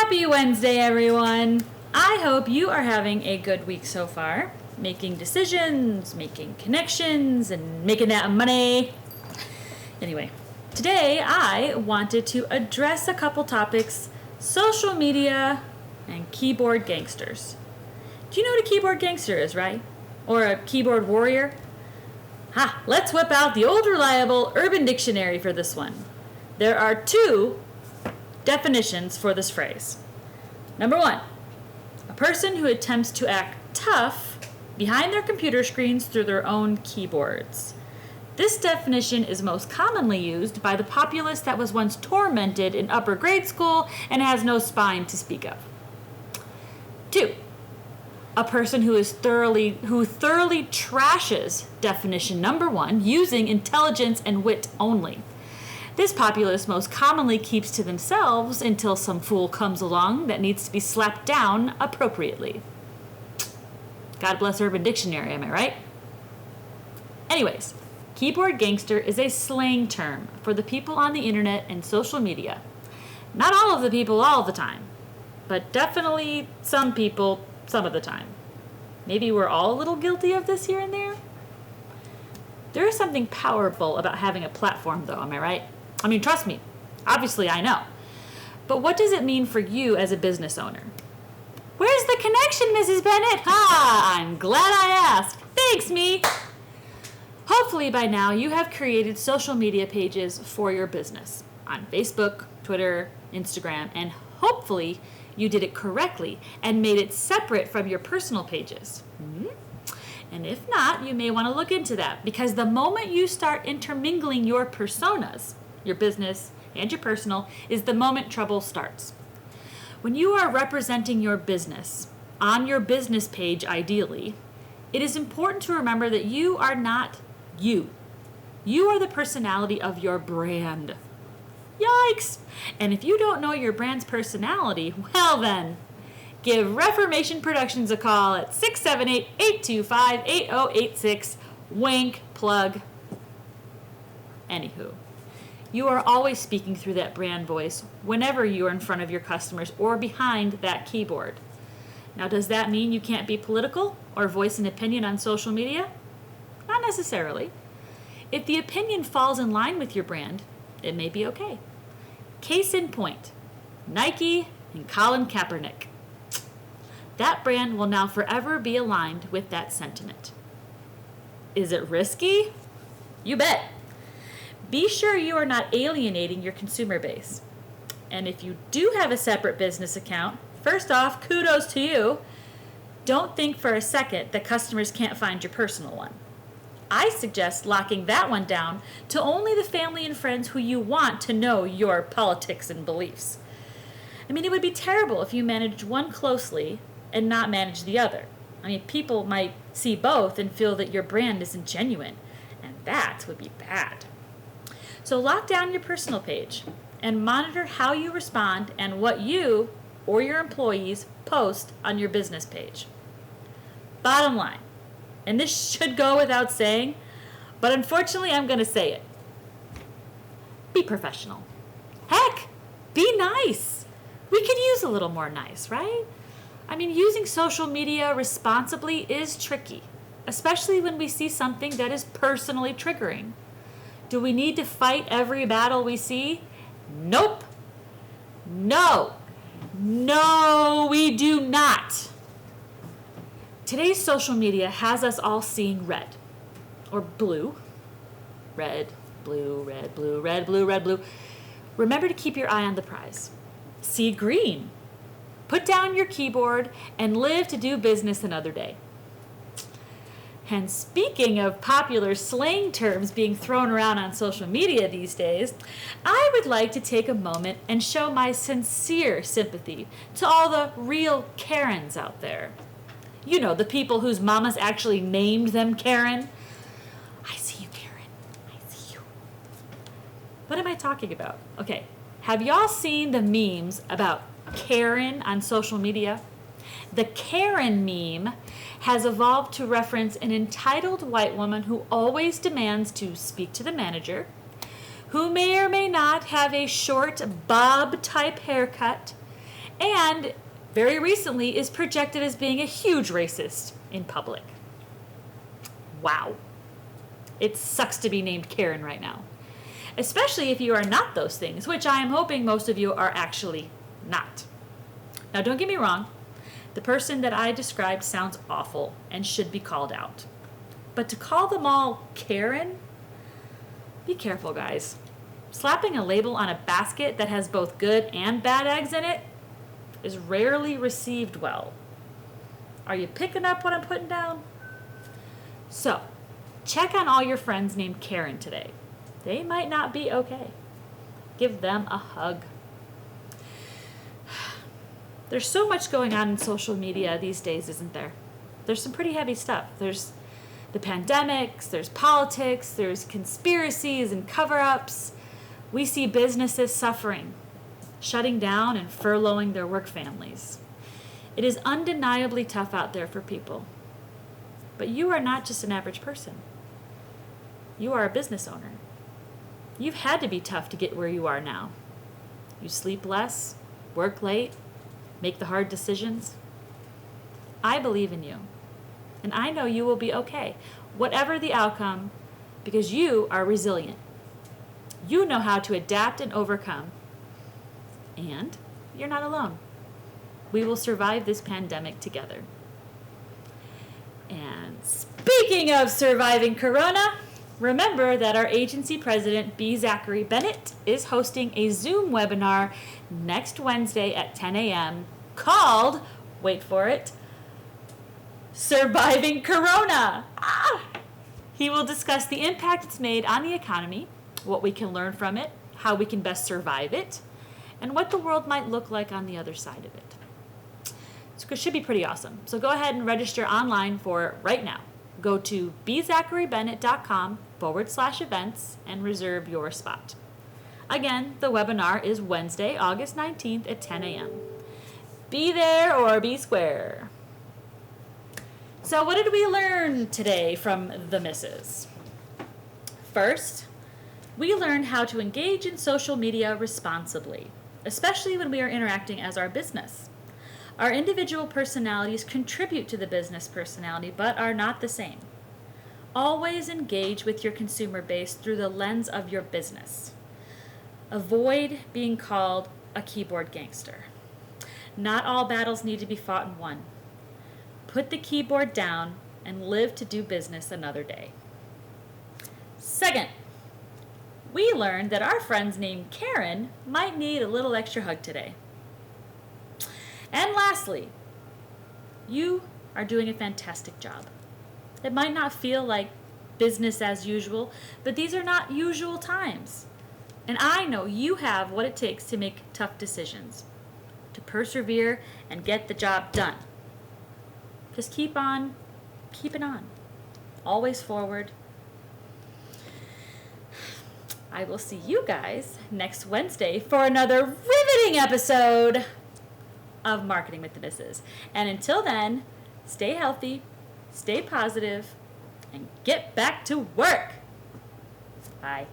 Happy Wednesday, everyone! I hope you are having a good week so far, making decisions, making connections, and making that money. Anyway, today I wanted to address a couple topics: social media and keyboard gangsters. Do you know what a keyboard gangster is, right? Or a keyboard warrior? Ha! Let's whip out the old reliable Urban Dictionary for this one. There are two definitions for this phrase. Number one, a person who attempts to act tough behind their computer screens through their own keyboards. This definition is most commonly used by the populace that was once tormented in upper grade school and has no spine to speak of. Two, a person who thoroughly trashes definition number one using intelligence and wit only. This populace most commonly keeps to themselves until some fool comes along that needs to be slapped down appropriately. God bless Urban Dictionary, am I right? Anyways, keyboard gangster is a slang term for the people on the internet and social media. Not all of the people all the time, but definitely some people some of the time. Maybe we're all a little guilty of this here and there. There is something powerful about having a platform, though, am I right? I mean, trust me, obviously I know. But what does it mean for you as a business owner? Where's the connection, Mrs. Bennett? I'm glad I asked. Thanks, me. Hopefully by now you have created social media pages for your business on Facebook, Twitter, Instagram, and hopefully you did it correctly and made it separate from your personal pages. And if not, you may want to look into that, because the moment you start intermingling your personas, your business and your personal, is the moment trouble starts. When you are representing your business on your business page, ideally, it is important to remember that you are not you. You are the personality of your brand. Yikes! And if you don't know your brand's personality, well then, give Reformation Productions a call at 678-825-8086. Wink, plug. Anywho, you are always speaking through that brand voice whenever you are in front of your customers or behind that keyboard. Now, does that mean you can't be political or voice an opinion on social media? Not necessarily. If the opinion falls in line with your brand, it may be okay. Case in point, Nike and Colin Kaepernick. That brand will now forever be aligned with that sentiment. Is it risky? You bet. Be sure you are not alienating your consumer base. And if you do have a separate business account, first off, kudos to you. Don't think for a second that customers can't find your personal one. I suggest locking that one down to only the family and friends who you want to know your politics and beliefs. I mean, it would be terrible if you managed one closely and not manage the other. I mean, people might see both and feel that your brand isn't genuine, and that would be bad. So lock down your personal page and monitor how you respond and what you or your employees post on your business page. Bottom line, and this should go without saying, but unfortunately I'm going to say it. Be professional. Heck, be nice. We could use a little more nice, right? I mean, using social media responsibly is tricky, especially when we see something that is personally triggering. Do we need to fight every battle we see? Nope. No, we do not. Today's social media has us all seeing red or blue. Red, blue, red, blue, red, blue, red, blue. Remember to keep your eye on the prize. See green. Put down your keyboard and live to do business another day. And speaking of popular slang terms being thrown around on social media these days, I would like to take a moment and show my sincere sympathy to all the real Karens out there. You know, the people whose mamas actually named them Karen. I see you, Karen. I see you. What am I talking about? Okay, have y'all seen the memes about Karen on social media? The Karen meme has evolved to reference an entitled white woman who always demands to speak to the manager, who may or may not have a short bob-type haircut, and very recently is projected as being a huge racist in public. Wow. It sucks to be named Karen right now, especially if you are not those things, which I am hoping most of you are actually not. Now, don't get me wrong. The person that I described sounds awful and should be called out. But to call them all Karen? Be careful, guys. Slapping a label on a basket that has both good and bad eggs in it is rarely received well. Are you picking up what I'm putting down? So, check on all your friends named Karen today. They might not be okay. Give them a hug. There's so much going on in social media these days, isn't there? There's some pretty heavy stuff. There's the pandemics, there's politics, there's conspiracies and cover-ups. We see businesses suffering, shutting down and furloughing their work families. It is undeniably tough out there for people. But you are not just an average person. You are a business owner. You've had to be tough to get where you are now. You sleep less, work late, make the hard decisions. I believe in you, and I know you will be okay, whatever the outcome, because you are resilient. You know how to adapt and overcome, and you're not alone. We will survive this pandemic together. And speaking of surviving Corona, remember that our agency president, B. Zachary Bennett, is hosting a Zoom webinar next Wednesday at 10 a.m. called, wait for it, Surviving Corona. He will discuss the impact it's made on the economy, what we can learn from it, how we can best survive it, and what the world might look like on the other side of it. It should be pretty awesome. So go ahead and register online for it right now. Go to bzacharybennett.com/events and reserve your spot. Again, the webinar is Wednesday, August 19th at 10 a.m. Be there or be square. So what did we learn today from the missus? First, we learned how to engage in social media responsibly, especially when we are interacting as our business. Our individual personalities contribute to the business personality, but are not the same. Always engage with your consumer base through the lens of your business. Avoid being called a keyboard gangster. Not all battles need to be fought and won. Put the keyboard down and live to do business another day. Second, we learned that our friends named Karen might need a little extra hug today. And lastly, you are doing a fantastic job. It might not feel like business as usual, but these are not usual times. And I know you have what it takes to make tough decisions, to persevere and get the job done. Just keep on keeping on. Always forward. I will see you guys next Wednesday for another riveting episode of Marketing with the Misses. And until then, stay healthy, stay positive, and get back to work. Bye.